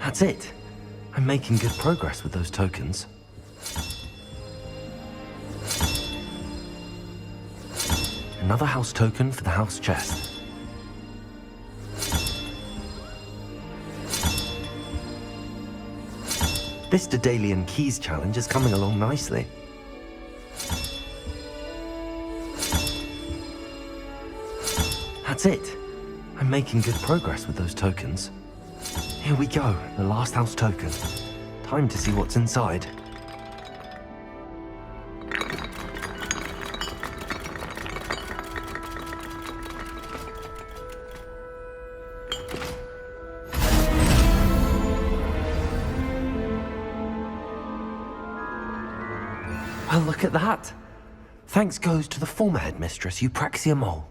That's it. I'm making good progress with those tokens. Another house token for the house chest. This Daedalian Keys challenge is coming along nicely. That's it. I'm making good progress with those tokens. Here we go, the last house token. Time to see what's inside. Well, look at that. Thanks goes to the former headmistress, Eupraxia Mole.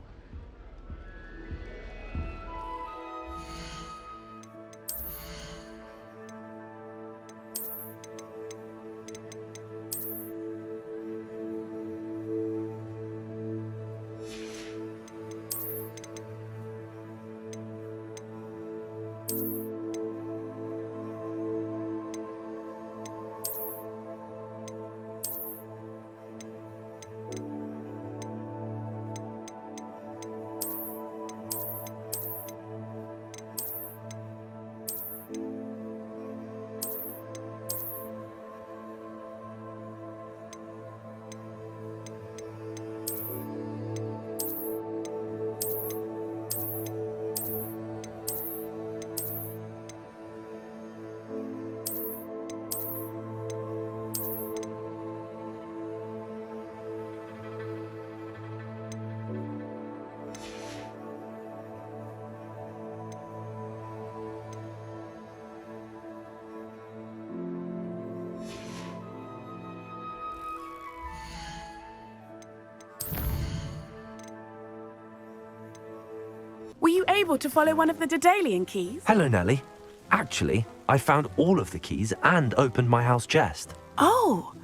Were you able to follow one of the Daedalian keys? Hello, Nellie. Actually, I found all of the keys and opened my house chest. Oh,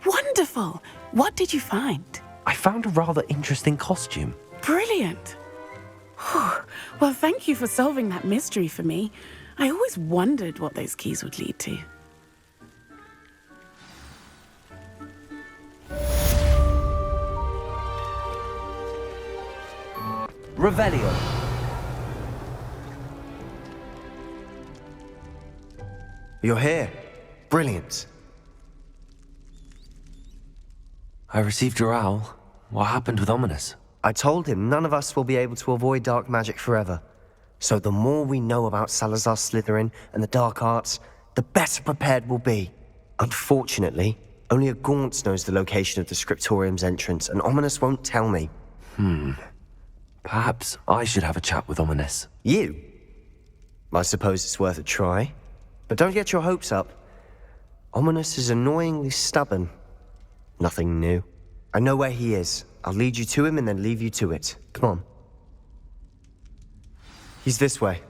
wonderful. What did you find? I found a rather interesting costume. Brilliant. Whew. Well, thank you for solving that mystery for me. I always wondered what those keys would lead to. Revelio. You're here. Brilliant. I received your owl. What happened with Ominous? I told him none of us will be able to avoid dark magic forever. So the more we know about Salazar Slytherin and the dark arts, the better prepared we'll be. Unfortunately, only a Gaunt knows the location of the Scriptorium's entrance, and Ominous won't tell me. Perhaps I should have a chat with Ominous. You? I suppose it's worth a try. But don't get your hopes up. Ominous is annoyingly stubborn. Nothing new. I know where he is. I'll lead you to him and then leave you to it. Come on. He's this way.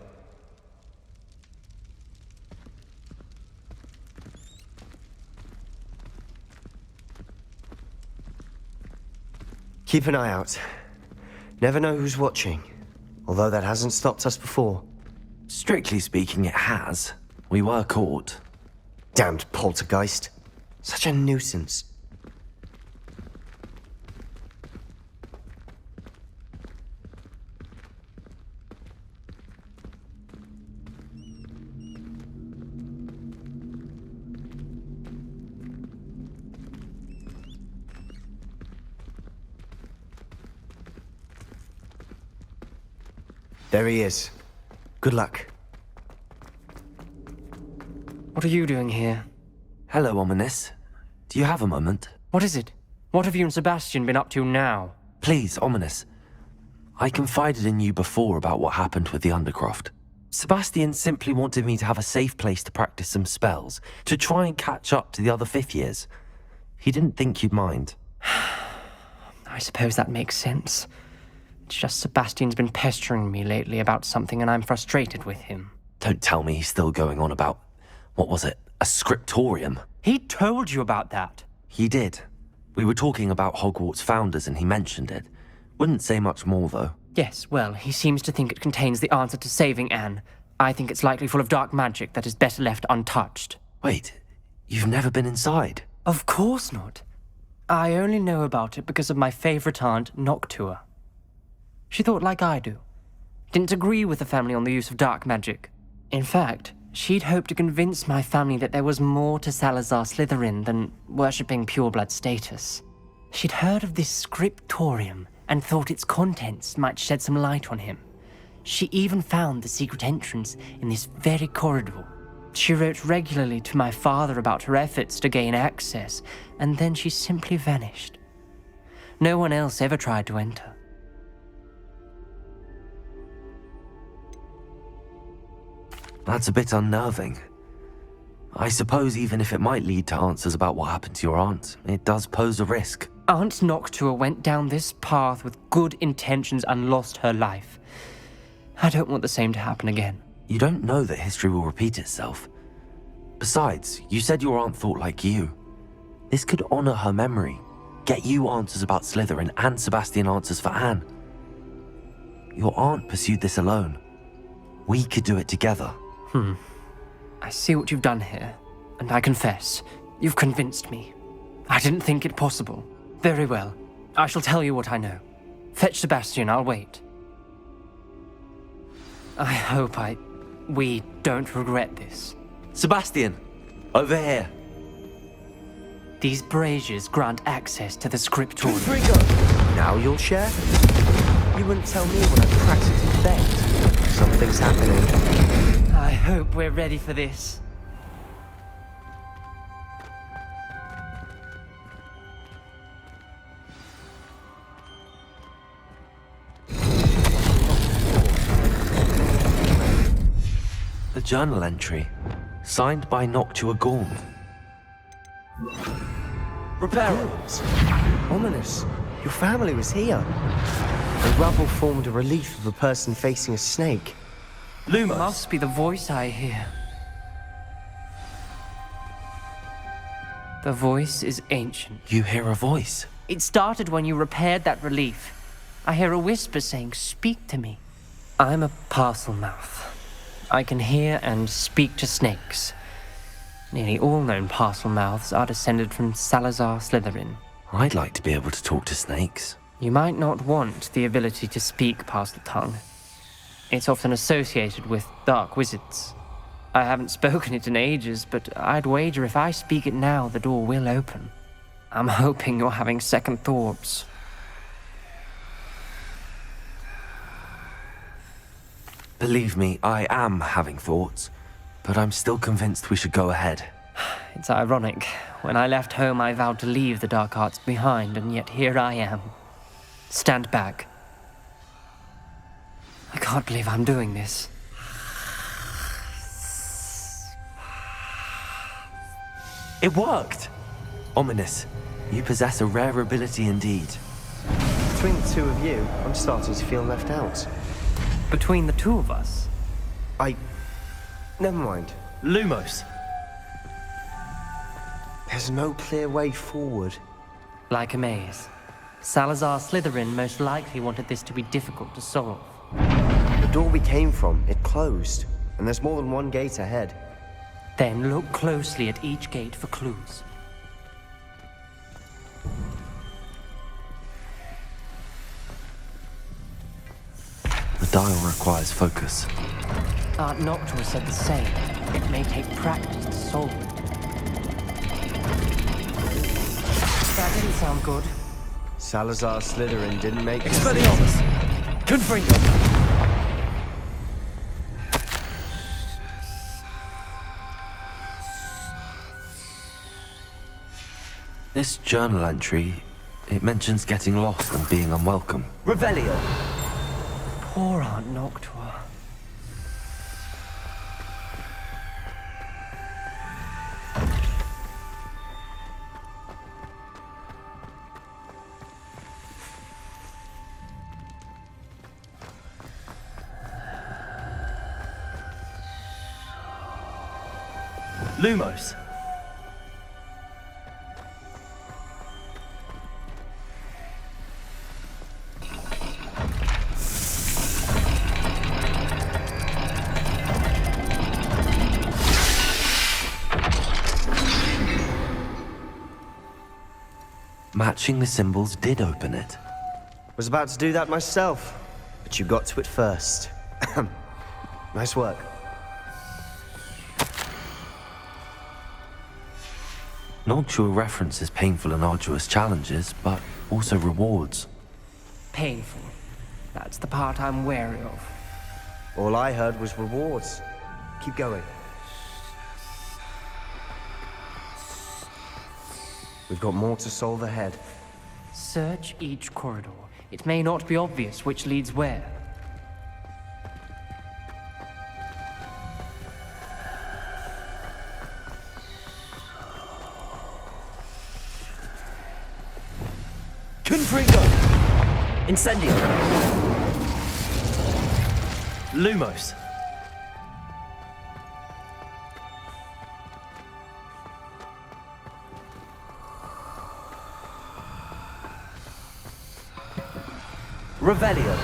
Keep an eye out. Never know who's watching. Although that hasn't stopped us before. Strictly speaking, it has. We were caught. Damned poltergeist. Such a nuisance. There he is. Good luck. What are you doing here? Hello, Ominous. Do you have a moment? What is it? What have you and Sebastian been up to now? Please, Ominous. I confided in you before about what happened with the Undercroft. Sebastian simply wanted me to have a safe place to practice some spells, to try and catch up to the other fifth years. He didn't think you'd mind. I suppose that makes sense. It's just Sebastian's been pestering me lately about something and I'm frustrated with him. Don't tell me he's still going on about, what was it, a scriptorium? He told you about that. He did. We were talking about Hogwarts founders and he mentioned it. Wouldn't say much more, though. Yes, well, he seems to think it contains the answer to saving Anne. I think it's likely full of dark magic that is better left untouched. Wait, you've never been inside? Of course not. I only know about it because of my favorite aunt, Noctua. She thought like I do. Didn't agree with the family on the use of dark magic. In fact, she'd hoped to convince my family that there was more to Salazar Slytherin than worshipping pureblood status. She'd heard of this scriptorium and thought its contents might shed some light on him. She even found the secret entrance in this very corridor. She wrote regularly to my father about her efforts to gain access, and then she simply vanished. No one else ever tried to enter. That's a bit unnerving. I suppose even if it might lead to answers about what happened to your aunt, it does pose a risk. Aunt Noctua went down this path with good intentions and lost her life. I don't want the same to happen again. You don't know that history will repeat itself. Besides, you said your aunt thought like you. This could honor her memory, get you answers about Slytherin and Sebastian answers for Anne. Your aunt pursued this alone. We could do it together. I see what you've done here, and I confess, you've convinced me. I didn't think it possible. Very well. I shall tell you what I know. Fetch Sebastian, I'll wait. I hope we don't regret this. Sebastian, over here. These braziers grant access to the scriptorium. Now you'll share? You wouldn't tell me when I practically begged. Something's happening. I hope we're ready for this. The journal entry, signed by Noctua Gorm. Reparables. Ominous. Your family was here. The rubble formed a relief of a person facing a snake. Lumos. Must be the voice I hear. The voice is ancient. You hear a voice. It started when you repaired that relief. I hear a whisper saying, "Speak to me." I'm a parcel mouth. I can hear and speak to snakes. Nearly all known parcel mouths are descended from Salazar Slytherin. I'd like to be able to talk to snakes. You might not want the ability to speak past the tongue. It's often associated with dark wizards. I haven't spoken it in ages, but I'd wager if I speak it now, the door will open. I'm hoping you're having second thoughts. Believe me, I am having thoughts, but I'm still convinced we should go ahead. It's ironic. When I left home, I vowed to leave the dark arts behind, and yet here I am. Stand back. I can't believe I'm doing this. It worked! Ominous. You possess a rare ability indeed. Between the two of you, I'm starting to feel left out. Between the two of us? Never mind. Lumos. There's no clear way forward. Like a maze. Salazar Slytherin most likely wanted this to be difficult to solve. The door we came from, it closed. And there's more than one gate ahead. Then look closely at each gate for clues. The dial requires focus. Aunt Noctua said the same. It may take practice to solve it. That didn't sound good. Salazar Slytherin didn't make it. Expelliarmus! Confringo! This journal entry, it mentions getting lost and being unwelcome. Revelio! Poor Aunt Noctua. Lumos! Matching the symbols did open it. Was about to do that myself, but you got to it first. Nice work. Noctua references painful and arduous challenges, but also rewards. Painful. That's the part I'm wary of. All I heard was rewards. Keep going. We've got more to solve ahead. Search each corridor. It may not be obvious which leads where. Confringo! Incendio! Lumos! Revelio!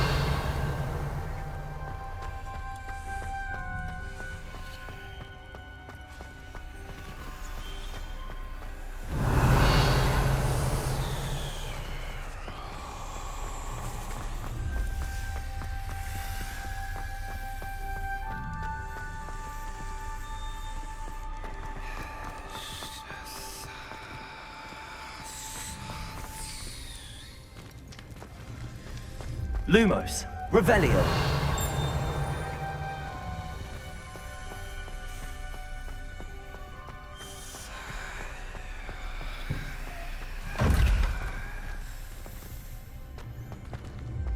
Lumos! Revelio!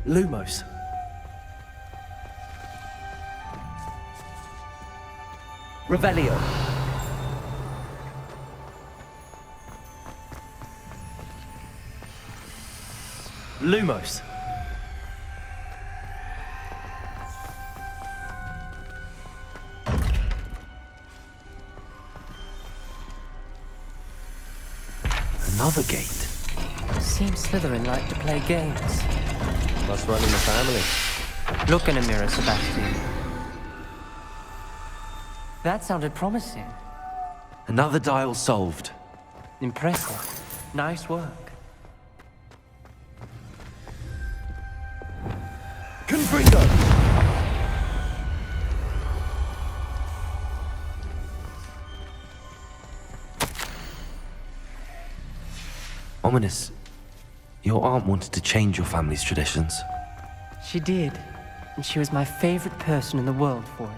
Lumos! Revelio! Lumos! Another gate. Seems Slytherin like to play games. Must run in the family. Look in a mirror, Sebastian. That sounded promising. Another dial solved. Impressive. Nice work. Confringo! Ominous, your aunt wanted to change your family's traditions. She did. And she was my favorite person in the world for it.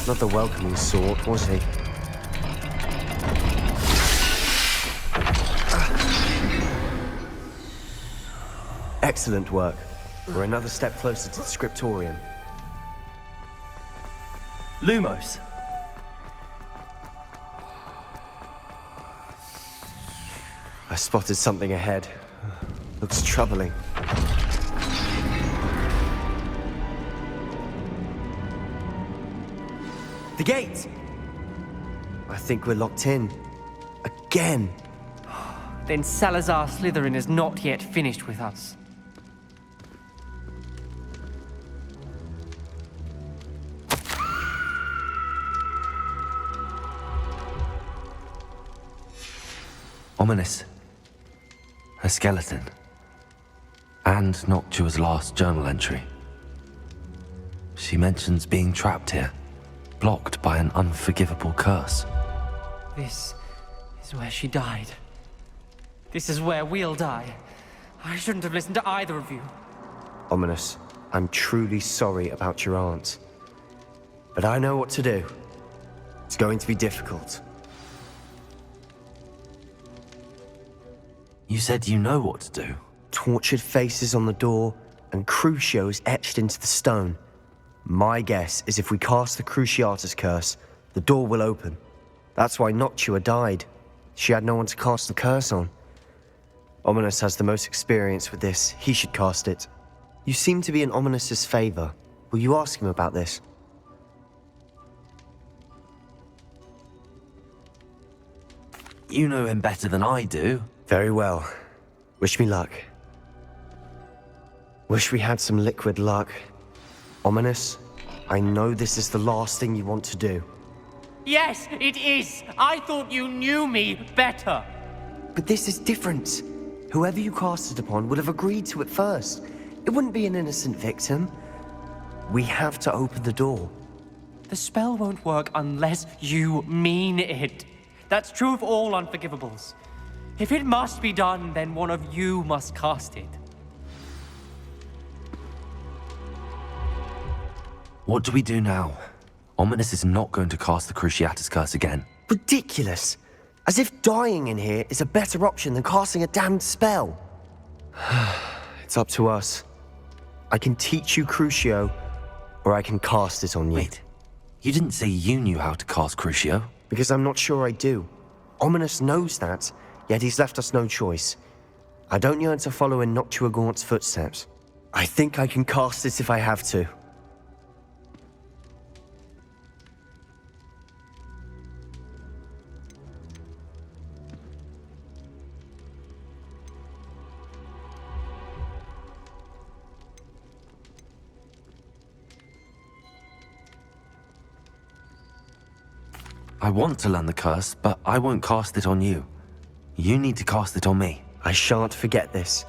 Not the welcoming sort, was he? Excellent work. We're another step closer to the scriptorium. Lumos! I spotted something ahead. Looks troubling. The gate! I think we're locked in. Again! Then Salazar Slytherin is not yet finished with us. Ominous. A skeleton. And Noctua's last journal entry. She mentions being trapped here, blocked by an unforgivable curse. This is where she died. This is where we'll die. I shouldn't have listened to either of you. Ominous, I'm truly sorry about your aunt. But I know what to do. It's going to be difficult. You said you know what to do. Tortured faces on the door and Crucios etched into the stone. My guess is if we cast the Cruciatus curse, the door will open. That's why Noctua died. She had no one to cast the curse on. Ominous has the most experience with this. He should cast it. You seem to be in Ominous's favor. Will you ask him about this? You know him better than I do. Very well. Wish me luck. Wish we had some liquid luck. Ominous, I know this is the last thing you want to do. Yes, it is! I thought you knew me better! But this is different. Whoever you cast it upon would have agreed to it first. It wouldn't be an innocent victim. We have to open the door. The spell won't work unless you mean it. That's true of all unforgivables. If it must be done, then one of you must cast it. What do we do now? Ominous is not going to cast the Cruciatus Curse again. Ridiculous. As if dying in here is a better option than casting a damned spell. It's up to us. I can teach you Crucio, or I can cast it on you. Wait, you didn't say you knew how to cast Crucio? Because I'm not sure I do. Ominous knows that, yet he's left us no choice. I don't yearn to follow in Noctua Gaunt's footsteps. I think I can cast it if I have to. I want to learn the curse, but I won't cast it on you. You need to cast it on me. I shan't forget this.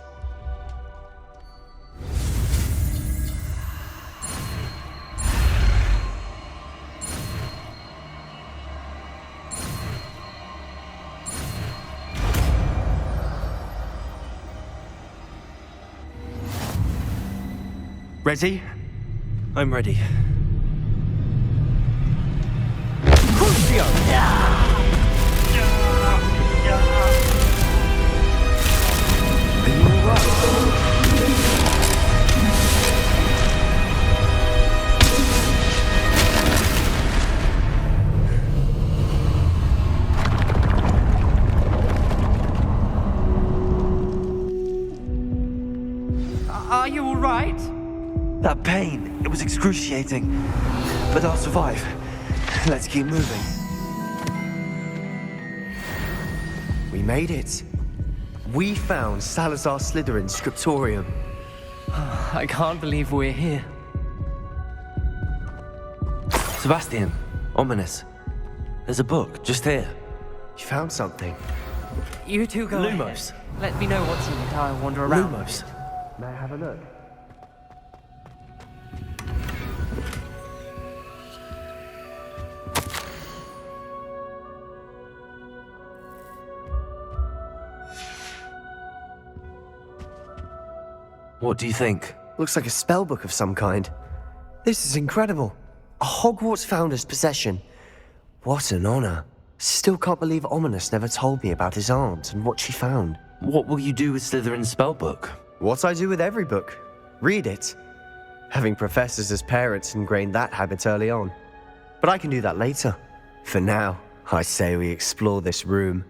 Ready? I'm ready. Are you alright? That pain, it was excruciating. But I'll survive. Let's keep moving. We made it. We found Salazar Slytherin's scriptorium. I can't believe we're here. Sebastian, Ominous. There's a book just here. You found something. You two go Lumos. ahead. Let me know what's in it. I'll wander around. Lumos. May I have a look? What do you think? Looks like a spellbook of some kind. This is incredible. A Hogwarts founder's possession. What an honor. Still can't believe Ominous never told me about his aunt and what she found. What will you do with Slytherin's spellbook? What I do with every book. Read it. Having professors as parents ingrained that habit early on. But I can do that later. For now, I say we explore this room.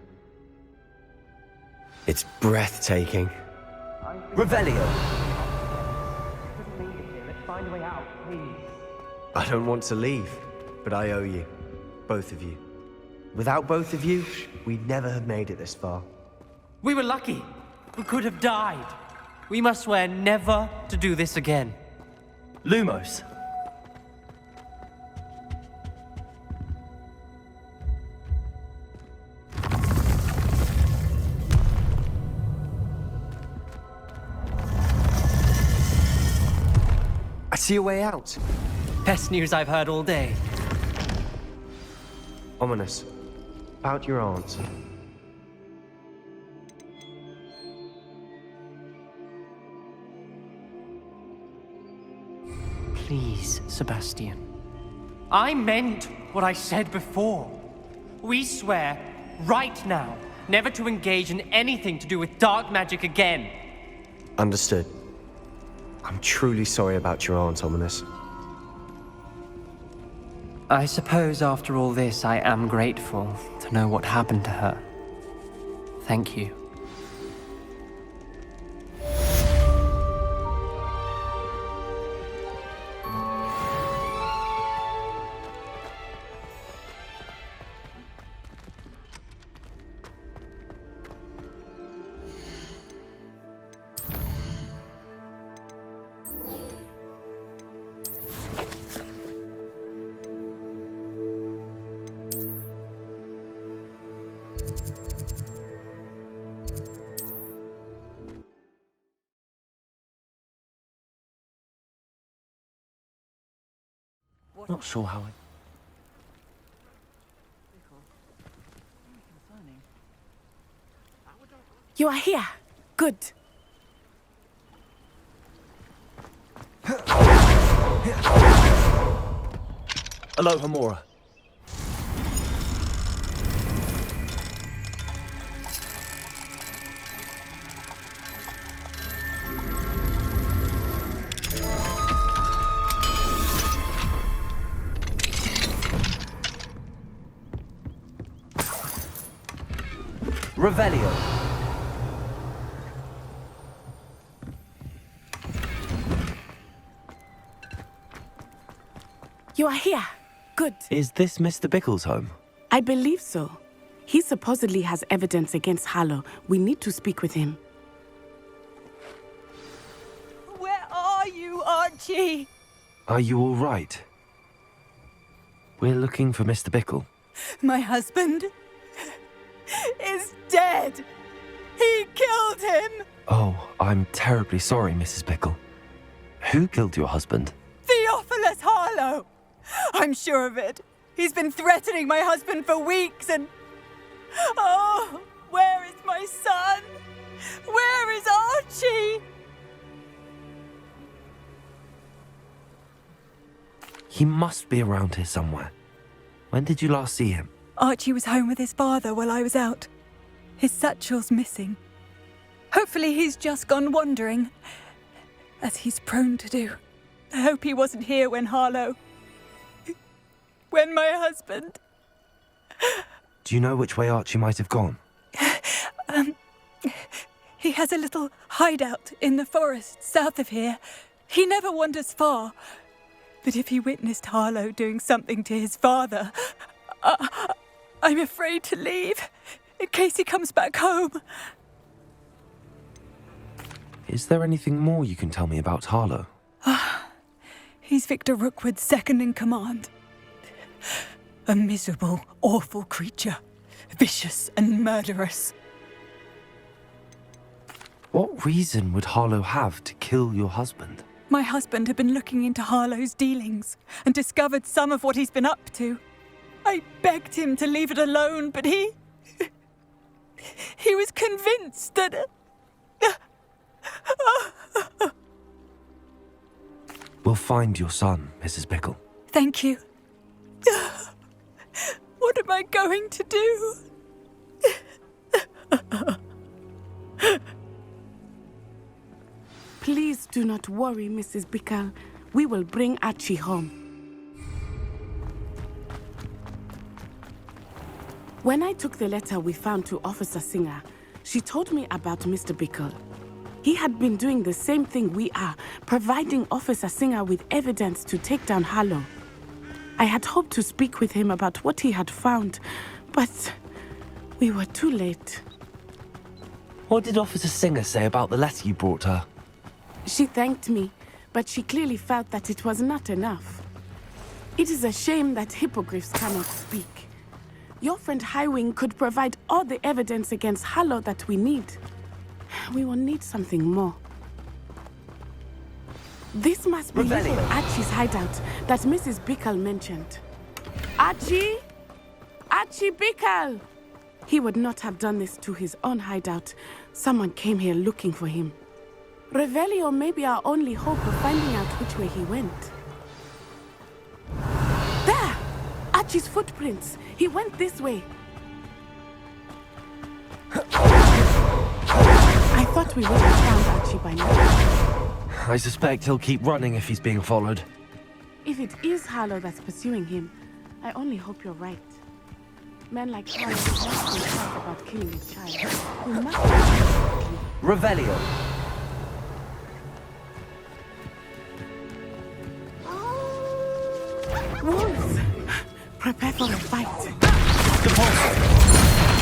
It's breathtaking. Revelio! Let's find a way out, please. I don't want to leave, but I owe you. Both of you. Without both of you, we'd never have made it this far. We were lucky. We could have died. We must swear never to do this again. Lumos! I see a way out. Best news I've heard all day. Ominous. About your aunt. Please, Sebastian. I meant what I said before. We swear, right now, never to engage in anything to do with dark magic again. Understood. I'm truly sorry about your aunt, Ominous. I suppose after all this, I am grateful to know what happened to her. Thank you. Not sure how I... You are here. Good. Hello, Hamura. Revelio. You are here. Good. Is this Mr. Bickle's home? I believe so. He supposedly has evidence against Harlow. We need to speak with him. Where are you, Archie? Are you all right? We're looking for Mr. Bickle. My husband is dead. He killed him. Oh, I'm terribly sorry, Mrs. Bickle. Who killed your husband? Theophilus Harlow. I'm sure of it. He's been threatening my husband for weeks and... Oh, where is my son? Where is Archie? He must be around here somewhere. When did you last see him? Archie was home with his father while I was out. His satchel's missing. Hopefully he's just gone wandering, as he's prone to do. I hope he wasn't here when Harlow... when my husband... Do you know which way Archie might have gone? He has a little hideout in the forest south of here. He never wanders far. But if he witnessed Harlow doing something to his father, I'm afraid to leave, in case he comes back home. Is there anything more you can tell me about Harlow? He's Victor Rookwood's second in command. A miserable, awful creature. Vicious and murderous. What reason would Harlow have to kill your husband? My husband had been looking into Harlow's dealings and discovered some of what he's been up to. I begged him to leave it alone, but he was convinced that... We'll find your son, Mrs. Bickle. Thank you. What am I going to do? Please do not worry, Mrs. Bickle. We will bring Archie home. When I took the letter we found to Officer Singer, she told me about Mr. Bickle. He had been doing the same thing we are, providing Officer Singer with evidence to take down Harlow. I had hoped to speak with him about what he had found, but we were too late. What did Officer Singer say about the letter you brought her? She thanked me, but she clearly felt that it was not enough. It is a shame that hippogriffs cannot speak. Your friend Highwing could provide all the evidence against Harlow that we need. We will need something more. This must be little Archie's hideout that Mrs. Bickle mentioned. Archie? Archie Bickle! He would not have done this to his own hideout. Someone came here looking for him. Revelio may be our only hope of finding out which way he went. There! Archie's footprints. He went this way. I thought we would have found Archie by now. I suspect he'll keep running if he's being followed. If it is Harlow that's pursuing him, I only hope you're right. Men like Harlow must be sad about killing a child. We must... Revelio. Wolves! Prepare for a fight. Depulso.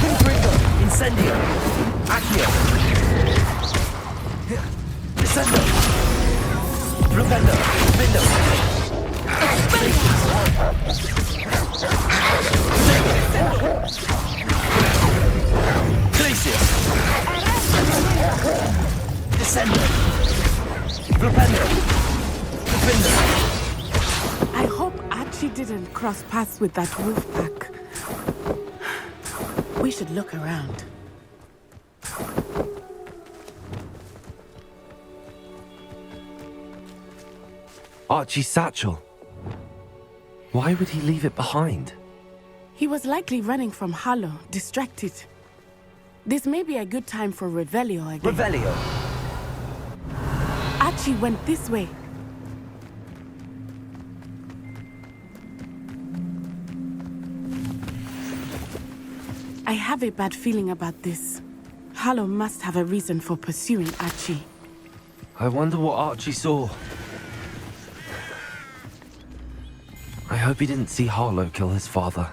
Confringo. Incendio. Accio. Descendo. Flugendo. Vindo. Glacius. Descendo. Flugendo. Vindo. I hope Archie Archie didn't cross paths with that wolf pack. We should look around. Archie's satchel. Why would he leave it behind? He was likely running from Harlow, distracted. This may be a good time for Revelio again. Revelio. Archie went this way. I have a bad feeling about this. Harlow must have a reason for pursuing Archie. I wonder what Archie saw. I hope he didn't see Harlow kill his father.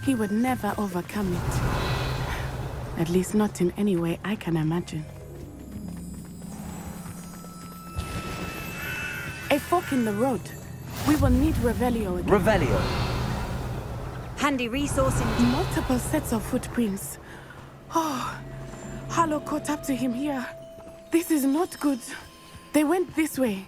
He would never overcome it. At least not in any way I can imagine. A fork in the road. We will need Revelio again. Revelio. Handy resource in Multiple sets of footprints. Oh, Harlow caught up to him here. This is not good. They went this way.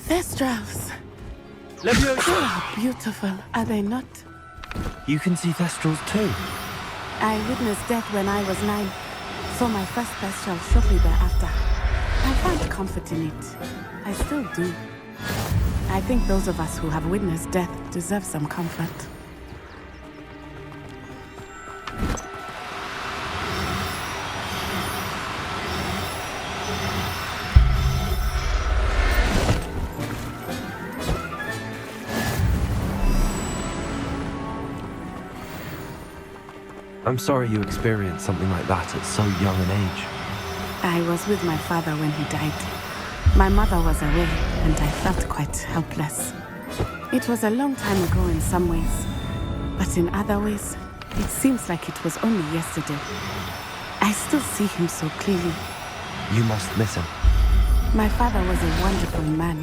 Thestrals. They are beautiful, are they not? You can see Thestrals too. I witnessed death when I was 9. Saw my first Thestral shortly thereafter. I found comfort in it. I still do. I think those of us who have witnessed death deserve some comfort. I'm sorry you experienced something like that at so young an age. I was with my father when he died. My mother was away, and I felt quite helpless. It was a long time ago in some ways, but in other ways, it seems like it was only yesterday. I still see him so clearly. You must miss him. My father was a wonderful man.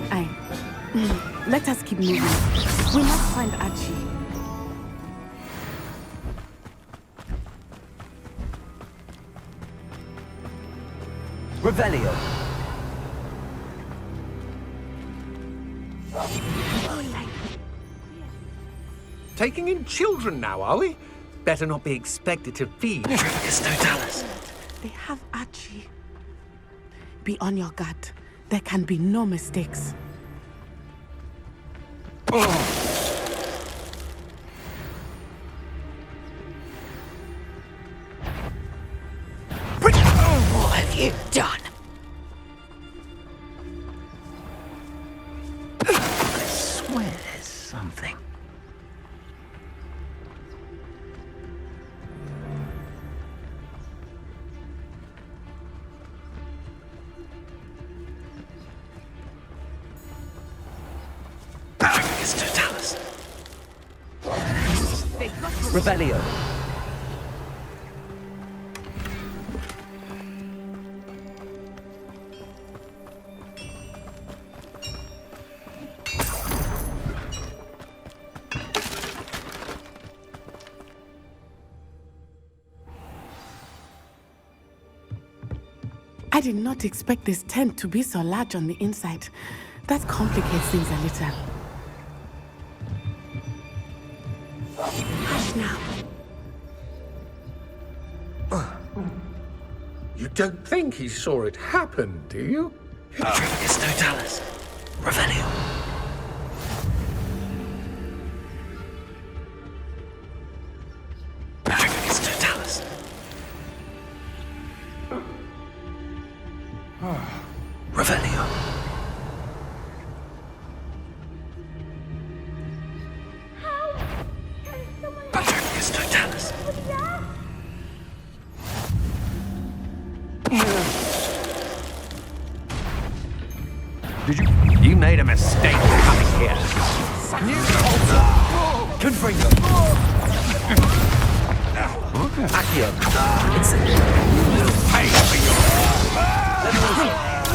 Let us keep moving. We must find Archie. Revelio. Taking in children now, are we? Better not be expected to feed. They have Archie. Be on your guard. There can be no mistakes. What have you done? I swear there's something. Revelio. I did not expect this tent to be so large on the inside. That complicates things a little. Hush now. You don't think he saw it happen, do you? Revelio. Revelio. Patricus Totalis. You made a mistake coming here. New culture. Confringo. Accio. Pay for your...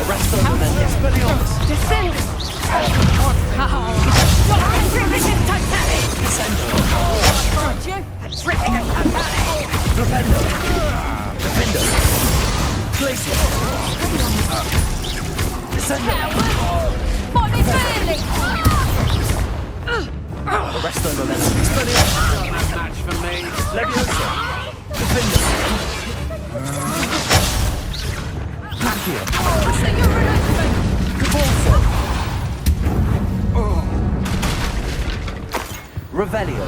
Arrest them and then Expelliarmus. Descend! Defender. Defender. Glacier. Descender. Arrest them and then Expelliarmus. Not match for me. Leviosa. Defender. Accio. Cabalso. Revelio.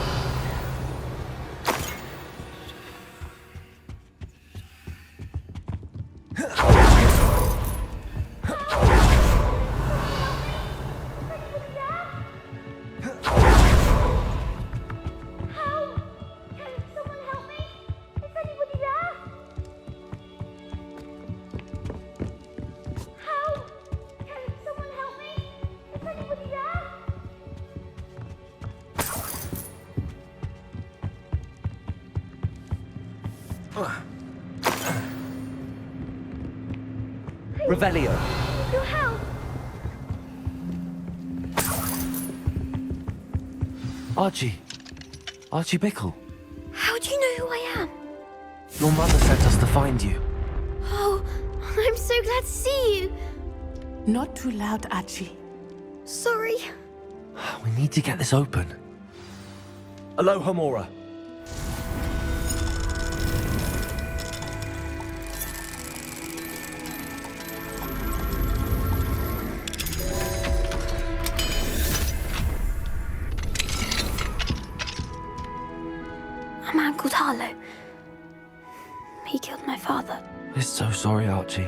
Revelio. Your help! Archie. Archie Bickle. How do you know who I am? Your mother sent us to find you. Oh, I'm so glad to see you. Not too loud, Archie. Sorry. We need to get this open. Aloha Mora. A man called Harlow. He killed my father. We're so sorry, Archie.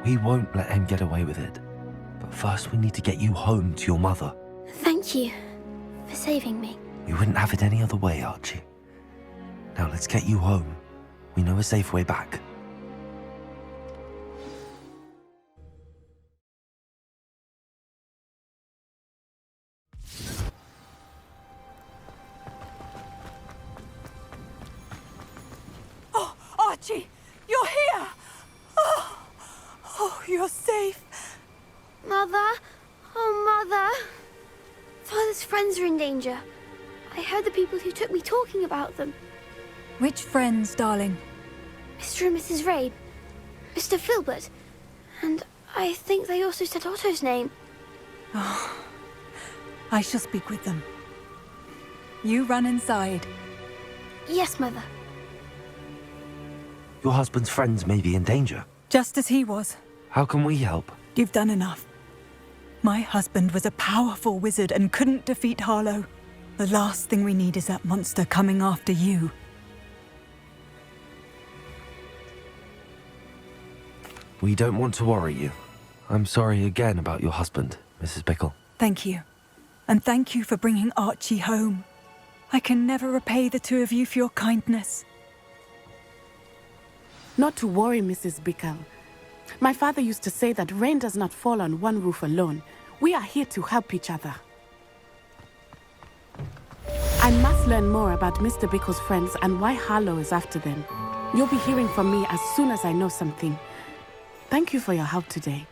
We won't let him get away with it. But first we need to get you home to your mother. Thank you for saving me. We wouldn't have it any other way, Archie. Now let's get you home. We know a safe way back. Oh, Archie, you're here! Oh, you're safe. Mother? Oh, Mother. Father's friends are in danger. I heard the people who took me talking about them. Which friends, darling? Mr. and Mrs. Rabe, Mr. Filbert, and I think they also said Otto's name. I shall speak with them. You run inside. Yes, Mother. Your husband's friends may be in danger. Just as he was. How can we help? You've done enough. My husband was a powerful wizard and couldn't defeat Harlow. The last thing we need is that monster coming after you. We don't want to worry you. I'm sorry again about your husband, Mrs. Bickle. Thank you. And thank you for bringing Archie home. I can never repay the two of you for your kindness. Not to worry, Mrs. Bickle. My father used to say that rain does not fall on one roof alone. We are here to help each other. I must learn more about Mr. Bickle's friends and why Harlow is after them. You'll be hearing from me as soon as I know something. Thank you for your help today.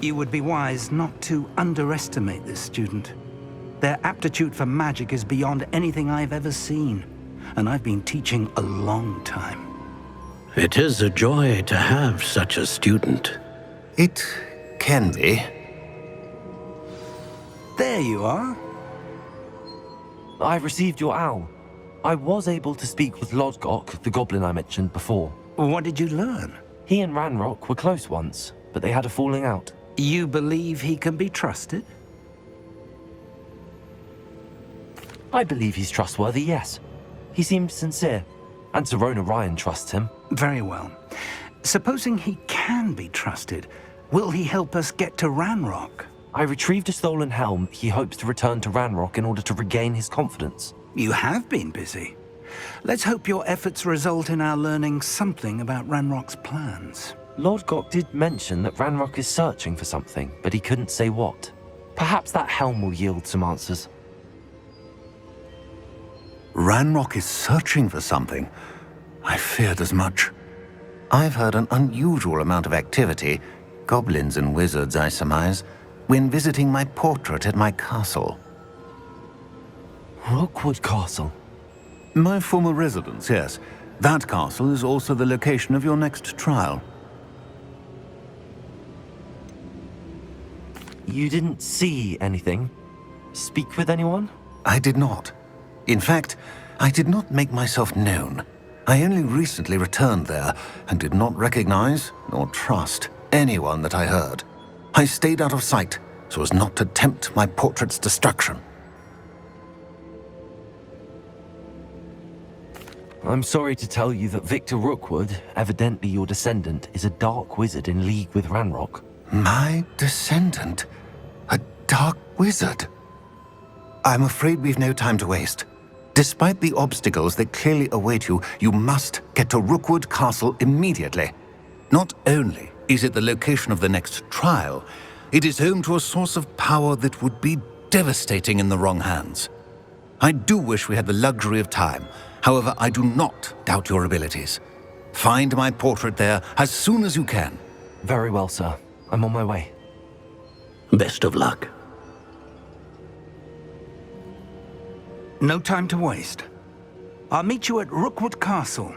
You would be wise not to underestimate this student. Their aptitude for magic is beyond anything I've ever seen, and I've been teaching a long time. It is a joy to have such a student. It can be. There you are. I received your owl. I was able to speak with Lodgok, the goblin I mentioned before. What did you learn? He and Ranrock were close once, but they had a falling out. You believe he can be trusted? I believe he's trustworthy, yes. He seemed sincere, and Serona Ryan trusts him. Very well. Supposing he can be trusted, will he help us get to Ranrock? I retrieved a stolen helm he hopes to return to Ranrock in order to regain his confidence. You have been busy. Let's hope your efforts result in our learning something about Ranrock's plans. Lodgok did mention that Ranrock is searching for something, but he couldn't say what. Perhaps that helm will yield some answers. Ranrock is searching for something. I feared as much. I've heard an unusual amount of activity, goblins and wizards, I surmise, when visiting my portrait at my castle. Rookwood Castle? My former residence, yes. That castle is also the location of your next trial. You didn't see anything? Speak with anyone? I did not. In fact, I did not make myself known. I only recently returned there and did not recognize nor trust anyone that I heard. I stayed out of sight so as not to tempt my portrait's destruction. I'm sorry to tell you that Victor Rookwood, evidently your descendant, is a dark wizard in league with Ranrock. My descendant? A dark wizard? I'm afraid we've no time to waste. Despite the obstacles that clearly await you, you must get to Rookwood Castle immediately. Not only is it the location of the next trial, it is home to a source of power that would be devastating in the wrong hands. I do wish we had the luxury of time. However, I do not doubt your abilities. Find my portrait there as soon as you can. Very well, sir. I'm on my way. Best of luck. No time to waste. I'll meet you at Rookwood Castle.